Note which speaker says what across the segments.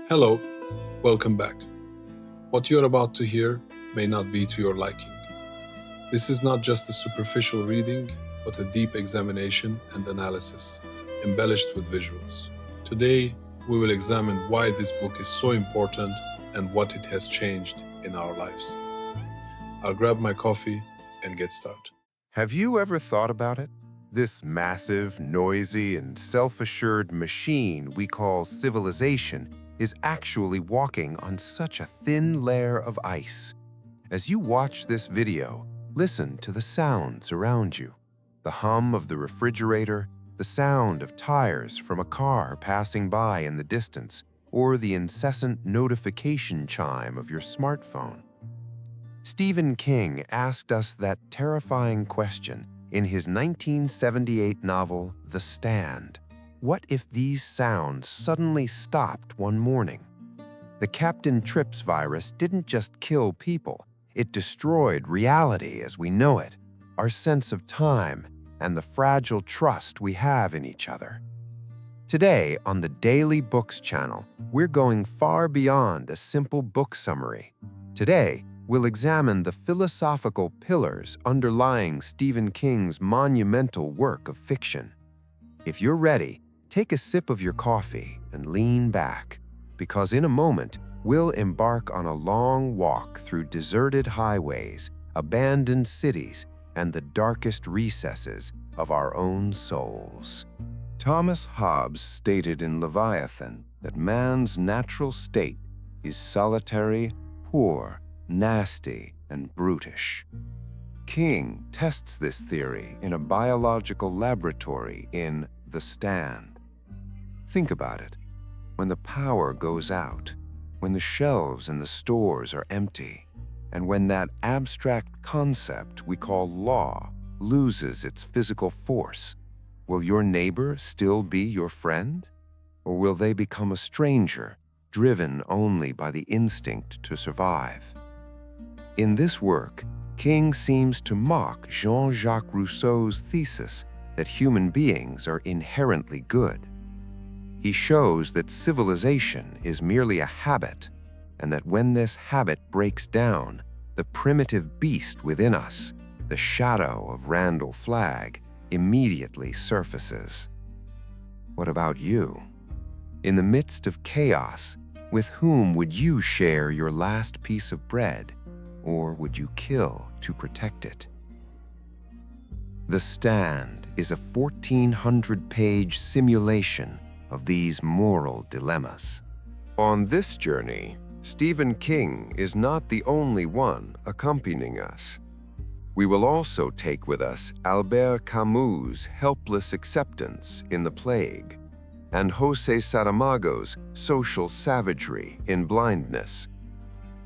Speaker 1: Hello, welcome back. What you're about to hear may not be to your liking. This is not just a superficial reading, but a deep examination and analysis, embellished with visuals. Today, we will examine why this book is so important and what it has changed in our lives. I'll grab my coffee and get started.
Speaker 2: Have you ever thought about it? This massive, noisy, and self-assured machine we call civilization is actually walking on such a thin layer of ice. As you watch this video, listen to the sounds around you. The hum of the refrigerator, the sound of tires from a car passing by in the distance, or the incessant notification chime of your smartphone. Stephen King asked us that terrifying question in his 1978 novel, The Stand. What if these sounds suddenly stopped one morning? The Captain Trips virus didn't just kill people, it destroyed reality as we know it, our sense of time, and the fragile trust we have in each other. Today, on the Daily Books channel, we're going far beyond a simple book summary. Today, we'll examine the philosophical pillars underlying Stephen King's monumental work of fiction. If you're ready, take a sip of your coffee and lean back, because in a moment, we'll embark on a long walk through deserted highways, abandoned cities, and the darkest recesses of our own souls. Thomas Hobbes stated in Leviathan that man's natural state is solitary, poor, nasty, and brutish. King tests this theory in a biological laboratory in The Stand. Think about it. When the power goes out, when the shelves in the stores are empty, and when that abstract concept we call law loses its physical force, will your neighbor still be your friend? Or will they become a stranger, driven only by the instinct to survive? In this work, King seems to mock Jean-Jacques Rousseau's thesis that human beings are inherently good. He shows that civilization is merely a habit, and that when this habit breaks down, the primitive beast within us, the shadow of Randall Flagg, immediately surfaces. What about you? In the midst of chaos, with whom would you share your last piece of bread, or would you kill to protect it? The Stand is a 1,400-page simulation of these moral dilemmas. On this journey, Stephen King is not the only one accompanying us. We will also take with us Albert Camus' helpless acceptance in The Plague, and José Saramago's social savagery in Blindness.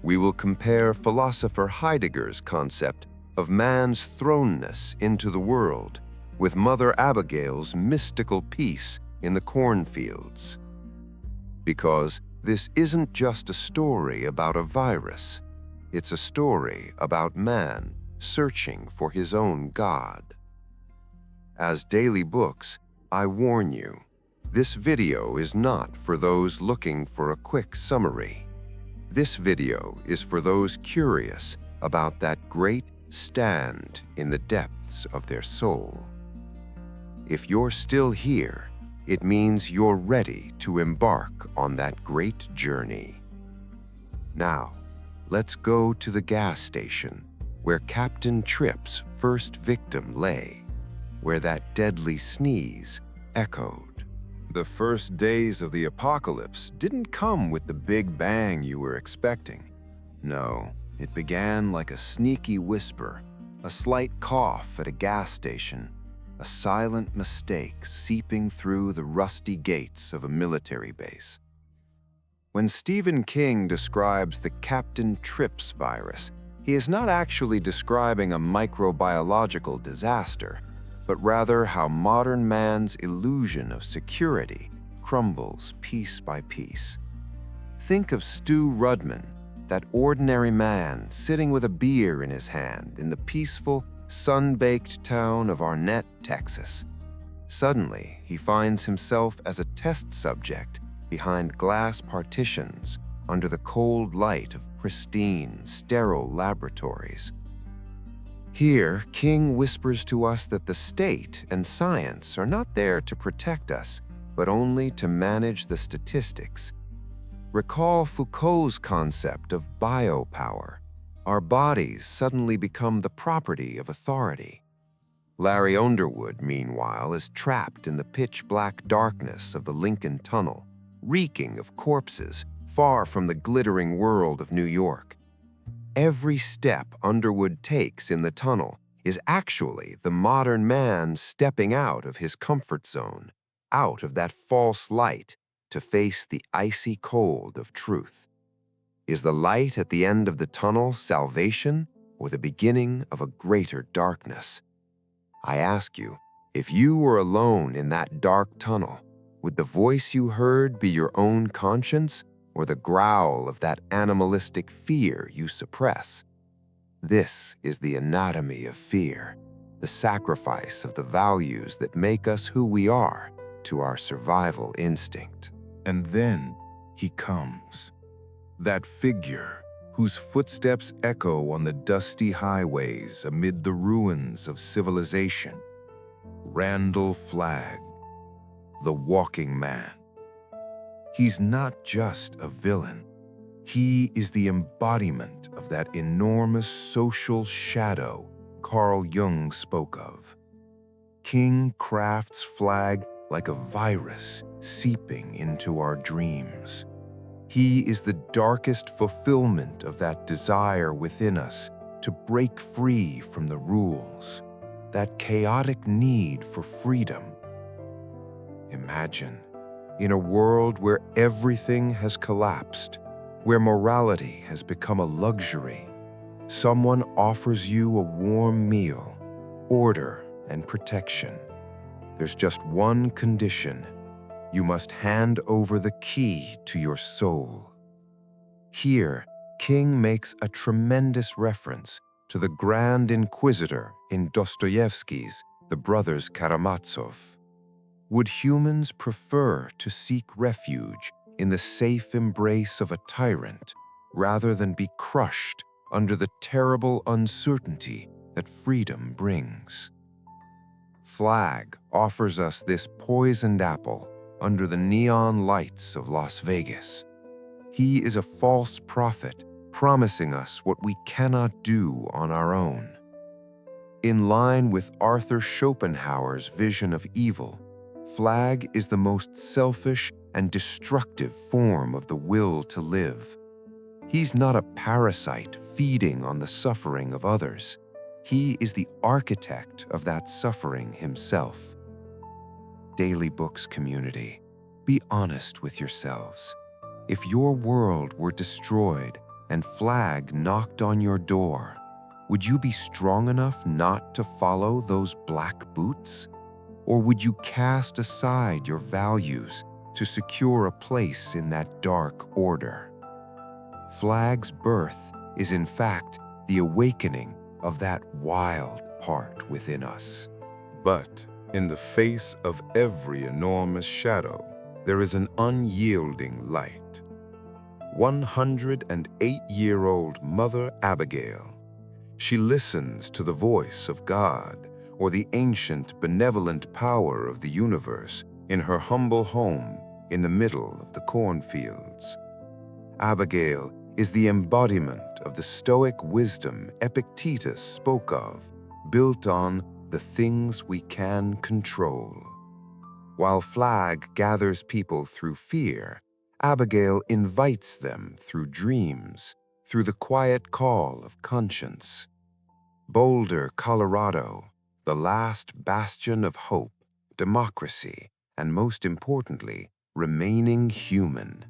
Speaker 2: We will compare philosopher Heidegger's concept of man's thrownness into the world with Mother Abigail's mystical peace in the cornfields. Because this isn't just a story about a virus, it's a story about man searching for his own God. As Daily Books, I warn you, this video is not for those looking for a quick summary. This video is for those curious about that great stand in the depths of their soul. If you're still here, it means you're ready to embark on that great journey. Now, let's go to the gas station where Captain Tripp's first victim lay, where that deadly sneeze echoed. The first days of the apocalypse didn't come with the big bang you were expecting. No, it began like a sneaky whisper, a slight cough at a gas station, a silent mistake seeping through the rusty gates of a military base. When Stephen King describes the Captain Trips virus, he is not actually describing a microbiological disaster, but rather how modern man's illusion of security crumbles piece by piece. Think of Stu Rudman, that ordinary man sitting with a beer in his hand in the peaceful, sun-baked town of Arnett, Texas. Suddenly, he finds himself as a test subject behind glass partitions under the cold light of pristine, sterile laboratories. Here, King whispers to us that the state and science are not there to protect us, but only to manage the statistics. Recall Foucault's concept of biopower. Our bodies suddenly become the property of authority. Larry Underwood, meanwhile, is trapped in the pitch-black darkness of the Lincoln Tunnel, reeking of corpses, far from the glittering world of New York. Every step Underwood takes in the tunnel is actually the modern man stepping out of his comfort zone, out of that false light, to face the icy cold of truth. Is the light at the end of the tunnel salvation or the beginning of a greater darkness? I ask you, if you were alone in that dark tunnel, would the voice you heard be your own conscience or the growl of that animalistic fear you suppress? This is the anatomy of fear, the sacrifice of the values that make us who we are to our survival instinct.
Speaker 3: And then he comes, that figure whose footsteps echo on the dusty highways amid the ruins of civilization. Randall Flagg, the walking man. He's not just a villain. He is the embodiment of that enormous social shadow Carl Jung spoke of. King crafts Flagg like a virus seeping into our dreams. He is the darkest fulfillment of that desire within us to break free from the rules, that chaotic need for freedom. Imagine, in a world where everything has collapsed, where morality has become a luxury, someone offers you a warm meal, order, and protection. There's just one condition. You must hand over the key to your soul. Here, King makes a tremendous reference to the Grand Inquisitor in Dostoevsky's The Brothers Karamazov. Would humans prefer to seek refuge in the safe embrace of a tyrant rather than be crushed under the terrible uncertainty that freedom brings? Flagg offers us this poisoned apple under the neon lights of Las Vegas. He is a false prophet promising us what we cannot do on our own. In line with Arthur Schopenhauer's vision of evil, Flagg is the most selfish and destructive form of the will to live. He's not a parasite feeding on the suffering of others. He is the architect of that suffering himself. Daily Books community, be honest with yourselves. If your world were destroyed and Flagg knocked on your door, would you be strong enough not to follow those black boots? Or would you cast aside your values to secure a place in that dark order? Flagg's birth is in fact the awakening of that wild part within us. But in the face of every enormous shadow, there is an unyielding light. 108-year-old Mother Abigail. She listens to the voice of God or the ancient benevolent power of the universe in her humble home in the middle of the cornfields. Abagail is the embodiment of the Stoic wisdom Epictetus spoke of, built on the things we can control. While Flagg gathers people through fear, Abagail invites them through dreams, through the quiet call of conscience. Boulder, Colorado, the last bastion of hope, democracy, and most importantly, remaining human.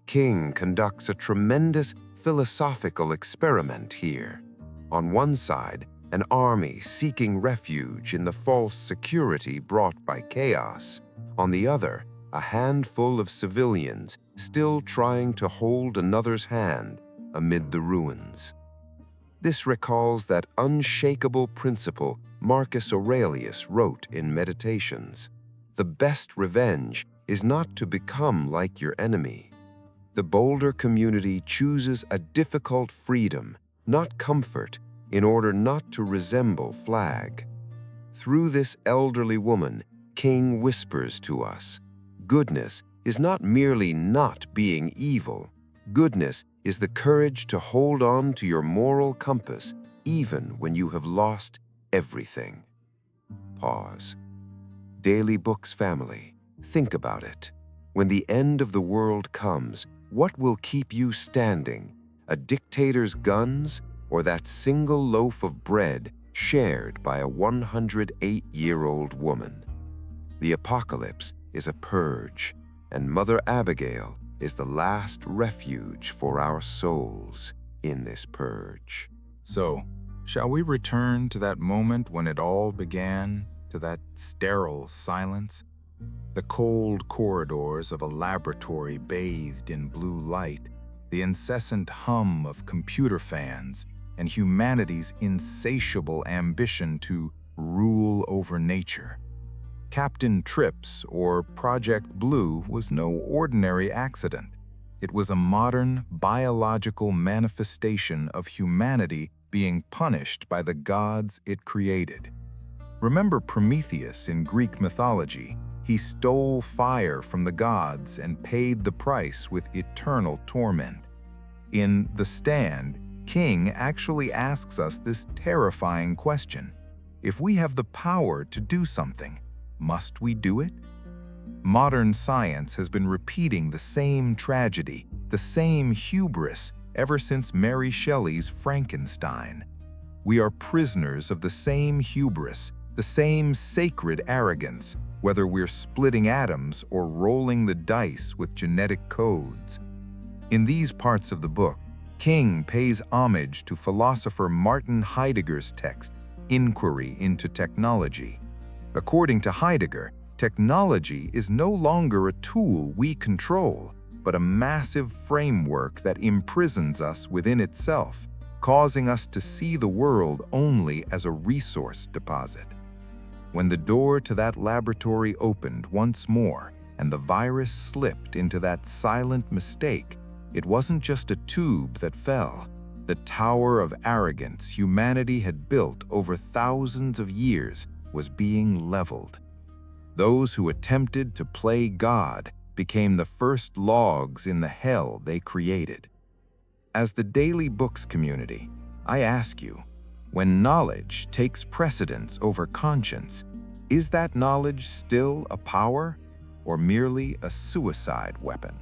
Speaker 3: King conducts a tremendous philosophical experiment here. On one side, an army seeking refuge in the false security brought by chaos. On the other, a handful of civilians still trying to hold another's hand amid the ruins. This recalls that unshakable principle Marcus Aurelius wrote in Meditations. The best revenge is not to become like your enemy. The Boulder community chooses a difficult freedom, not comfort, in order not to resemble Flagg. Through this elderly woman, King whispers to us, goodness is not merely not being evil. Goodness is the courage to hold on to your moral compass even when you have lost everything. Pause. Daily Books family, think about it. When the end of the world comes, what will keep you standing? A dictator's guns or that single loaf of bread shared by a 108-year-old woman? The apocalypse is a purge, and Mother Abigail is the last refuge for our souls in this purge.
Speaker 4: So, shall we return to that moment when it all began, to that sterile silence? The cold corridors of a laboratory bathed in blue light, the incessant hum of computer fans, and humanity's insatiable ambition to rule over nature. Captain Trips, or Project Blue, was no ordinary accident. It was a modern, biological manifestation of humanity being punished by the gods it created. Remember Prometheus in Greek mythology? He stole fire from the gods and paid the price with eternal torment. In The Stand, King actually asks us this terrifying question: if we have the power to do something, must we do it? Modern science has been repeating the same tragedy, the same hubris, ever since Mary Shelley's Frankenstein. We are prisoners of the same hubris, the same sacred arrogance, whether we're splitting atoms or rolling the dice with genetic codes. In these parts of the book, King pays homage to philosopher Martin Heidegger's text, Inquiry into Technology. According to Heidegger, technology is no longer a tool we control, but a massive framework that imprisons us within itself, causing us to see the world only as a resource deposit. When the door to that laboratory opened once more and the virus slipped into that silent mistake, it wasn't just a tube that fell. The tower of arrogance humanity had built over thousands of years was being leveled. Those who attempted to play God became the first logs in the hell they created. As the Daily Books community, I ask you, when knowledge takes precedence over conscience, is that knowledge still a power or merely a suicide weapon?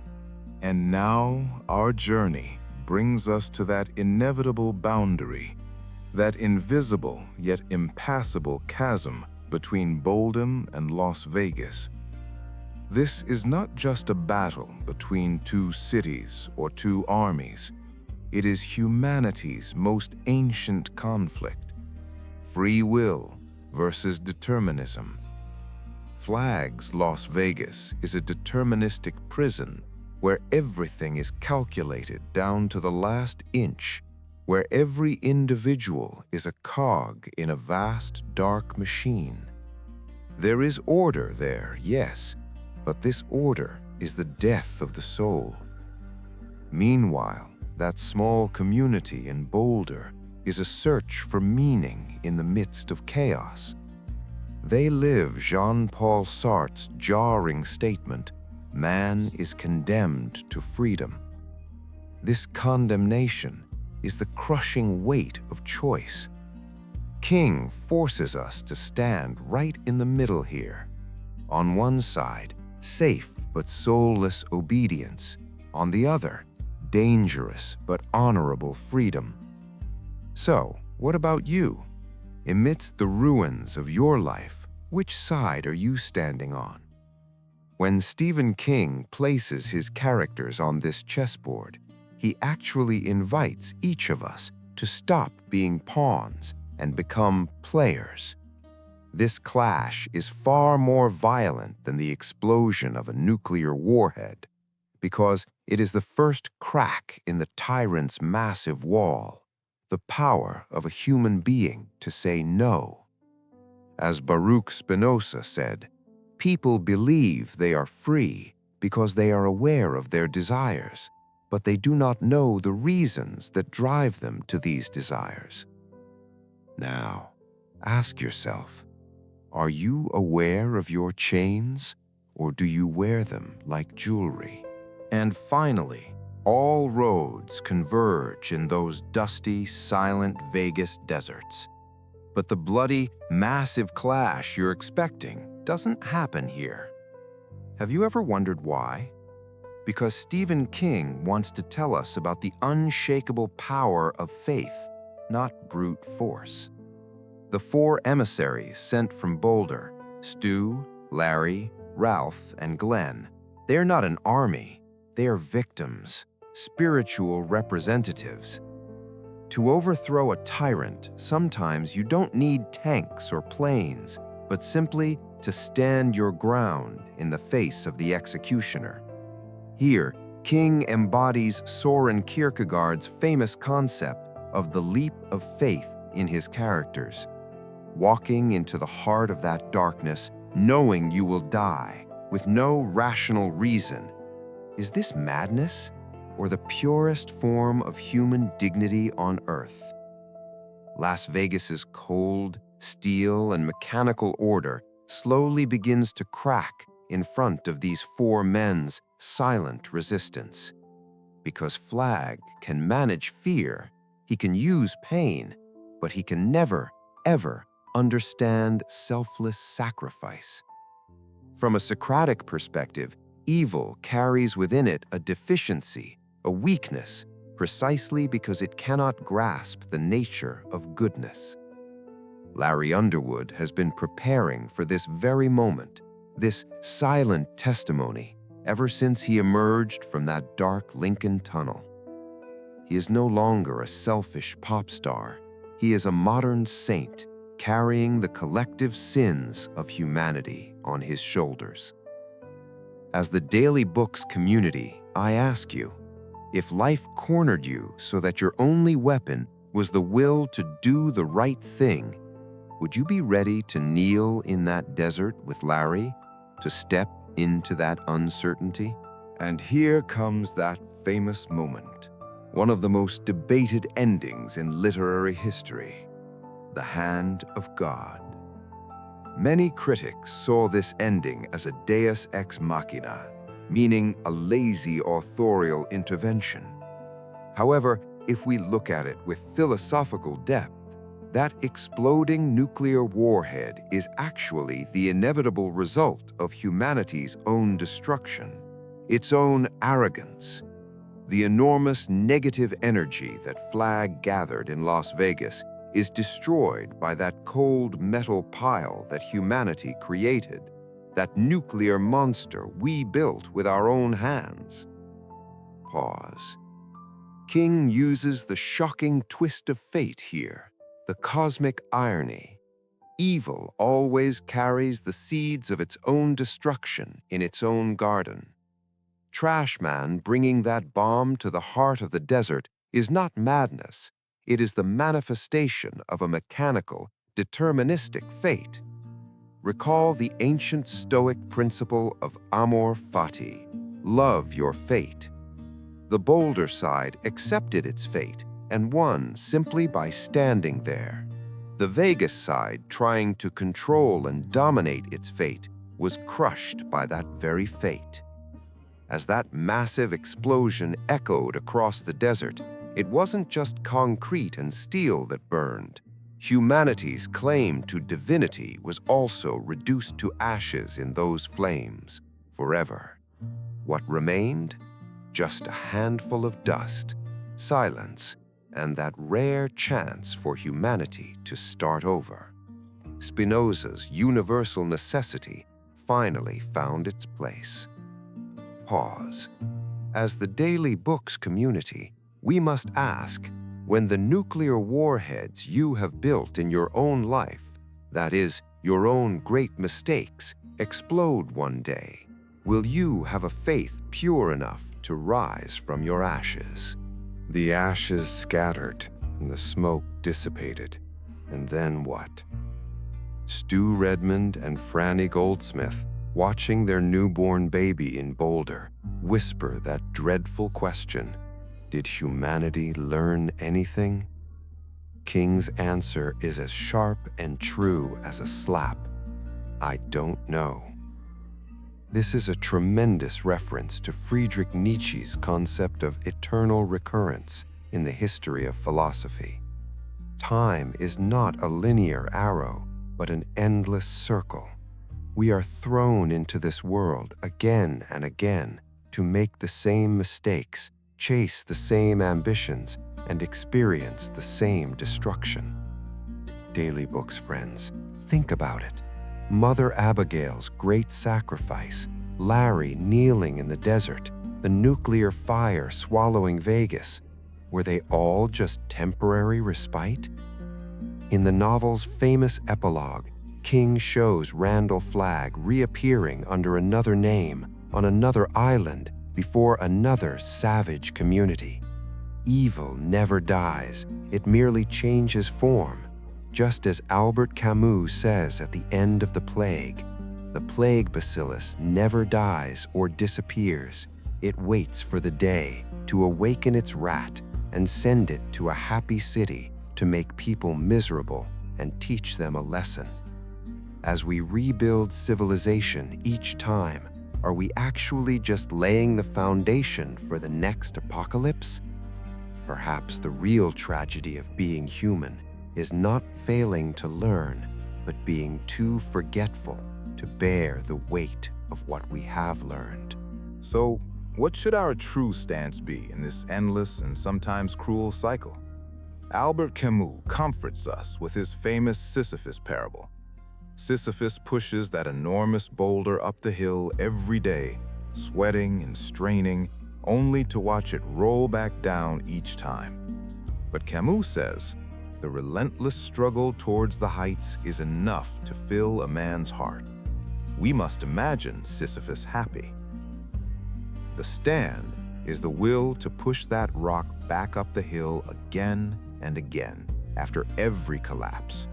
Speaker 5: And now our journey brings us to that inevitable boundary, that invisible yet impassable chasm between Boldham and Las Vegas. This is not just a battle between two cities or two armies. It is humanity's most ancient conflict: free will versus determinism. Flagg's Las Vegas is a deterministic prison where everything is calculated down to the last inch, where every individual is a cog in a vast, dark machine. There is order there, yes, but this order is the death of the soul. Meanwhile, that small community in Boulder is a search for meaning in the midst of chaos. They live Jean-Paul Sartre's jarring statement, "Man is condemned to freedom." This condemnation is the crushing weight of choice. King forces us to stand right in the middle here. On one side, safe but soulless obedience. On the other, dangerous but honorable freedom. So, what about you? Amidst the ruins of your life, which side are you standing on? When Stephen King places his characters on this chessboard, he actually invites each of us to stop being pawns and become players. This clash is far more violent than the explosion of a nuclear warhead, because it is the first crack in the tyrant's massive wall, the power of a human being to say no. As Baruch Spinoza said,
Speaker 3: People believe they are free because they are aware of their desires, but they do not know the reasons that drive them to these desires. Now, ask yourself, are you aware of your chains, or do you wear them like jewelry? And finally, all roads converge in those dusty, silent Vegas deserts. But the bloody, massive clash you're expecting doesn't happen here. Have you ever wondered why? Because Stephen King wants to tell us about the unshakable power of faith, not brute force. The 4 emissaries sent from Boulder, Stu, Larry, Ralph, and Glenn, they're not an army, they are victims, spiritual representatives. To overthrow a tyrant, sometimes you don't need tanks or planes, but simply to stand your ground in the face of the executioner. Here, King embodies Soren Kierkegaard's famous concept of the leap of faith in his characters. Walking into the heart of that darkness, knowing you will die, with no rational reason. Is this madness, or the purest form of human dignity on earth? Las Vegas's cold, steel, and mechanical order slowly begins to crack in front of these 4 men's silent resistance. Because Flagg can manage fear, he can use pain, but he can never, ever understand selfless sacrifice. From a Socratic perspective, evil carries within it a deficiency, a weakness, precisely because it cannot grasp the nature of goodness. Larry Underwood has been preparing for this very moment, this silent testimony, ever since he emerged from that dark Lincoln tunnel. He is no longer a selfish pop star. He is a modern saint, carrying the collective sins of humanity on his shoulders. As the Daily Books community, I ask you, if life cornered you so that your only weapon was the will to do the right thing, would you be ready to kneel in that desert with Larry, to step into that uncertainty?
Speaker 5: And here comes that famous moment, one of the most debated endings in literary history. The hand of God. Many critics saw this ending as a deus ex machina, meaning a lazy authorial intervention. However, if we look at it with philosophical depth, that exploding nuclear warhead is actually the inevitable result of humanity's own destruction, its own arrogance. The enormous negative energy that Flagg gathered in Las Vegas is destroyed by that cold metal pile that humanity created, that nuclear monster we built with our own hands. Pause. King uses the shocking twist of fate here, the cosmic irony. Evil always carries the seeds of its own destruction in its own garden. Trashman bringing that bomb to the heart of the desert is not madness. It is the manifestation of a mechanical, deterministic fate. Recall the ancient Stoic principle of amor fati, love your fate. The Boulder side accepted its fate and won simply by standing there. The Vegas side, trying to control and dominate its fate, was crushed by that very fate. As that massive explosion echoed across the desert, it wasn't just concrete and steel that burned. Humanity's claim to divinity was also reduced to ashes in those flames, forever. What remained? Just a handful of dust, silence, and that rare chance for humanity to start over. Spinoza's universal necessity finally found its place. Pause. As the Daily Books community, we must ask, when the nuclear warheads you have built in your own life, that is, your own great mistakes, explode one day, will you have a faith pure enough to rise from your ashes?
Speaker 3: The ashes scattered and the smoke dissipated. And then what? Stu Redmond and Franny Goldsmith watching their newborn baby in Boulder whisper that dreadful question, "Did humanity learn anything?" King's answer is as sharp and true as a slap. "I don't know." This is a tremendous reference to Friedrich Nietzsche's concept of eternal recurrence in the history of philosophy. Time is not a linear arrow, but an endless circle. We are thrown into this world again and again to make the same mistakes, chase the same ambitions, and experience the same destruction. Daily Books friends, think about it. Mother Abigail's great sacrifice, Larry kneeling in the desert, the nuclear fire swallowing Vegas, were they all just temporary respite? In the novel's famous epilogue, King shows Randall Flagg reappearing under another name on another island before another savage community. Evil never dies, it merely changes form. Just as Albert Camus says at the end of The plague bacillus never dies or disappears. It waits for the day to awaken its rat and send it to a happy city to make people miserable and teach them a lesson. As we rebuild civilization each time, are we actually just laying the foundation for the next apocalypse? Perhaps the real tragedy of being human is not failing to learn, but being too forgetful to bear the weight of what we have learned.
Speaker 4: So, what should our true stance be in this endless and sometimes cruel cycle? Albert Camus comforts us with his famous Sisyphus parable. Sisyphus pushes that enormous boulder up the hill every day, sweating and straining, only to watch it roll back down each time. But Camus says, the relentless struggle towards the heights is enough to fill a man's heart. We must imagine Sisyphus happy. The stand is the will to push that rock back up the hill again and again after every collapse.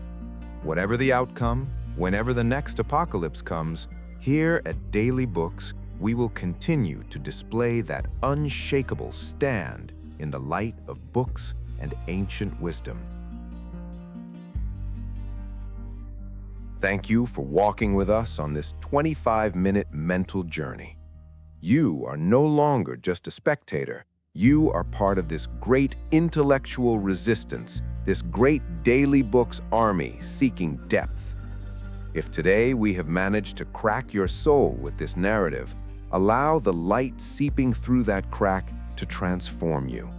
Speaker 4: Whatever the outcome, whenever the next apocalypse comes, here at Daily Books, we will continue to display that unshakable stand in the light of books and ancient wisdom.
Speaker 3: Thank you for walking with us on this 25-minute mental journey. You are no longer just a spectator. You are part of this great intellectual resistance, this great Daily Books army seeking depth. If today we have managed to crack your soul with this narrative, allow the light seeping through that crack to transform you.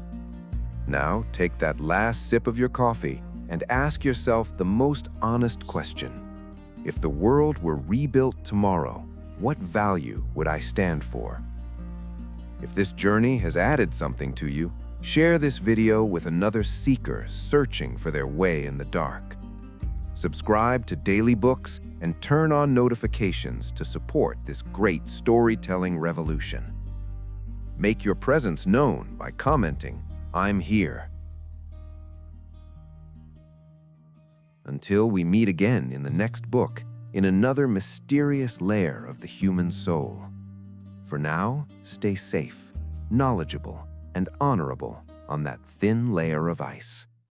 Speaker 3: Now take that last sip of your coffee and ask yourself the most honest question. If the world were rebuilt tomorrow, what value would I stand for? If this journey has added something to you, share this video with another seeker searching for their way in the dark. Subscribe to Daily Books and turn on notifications to support this great storytelling revolution. Make your presence known by commenting, "I'm here." Until we meet again in the next book, in another mysterious layer of the human soul. For now, stay safe, knowledgeable, and honorable on that thin layer of ice.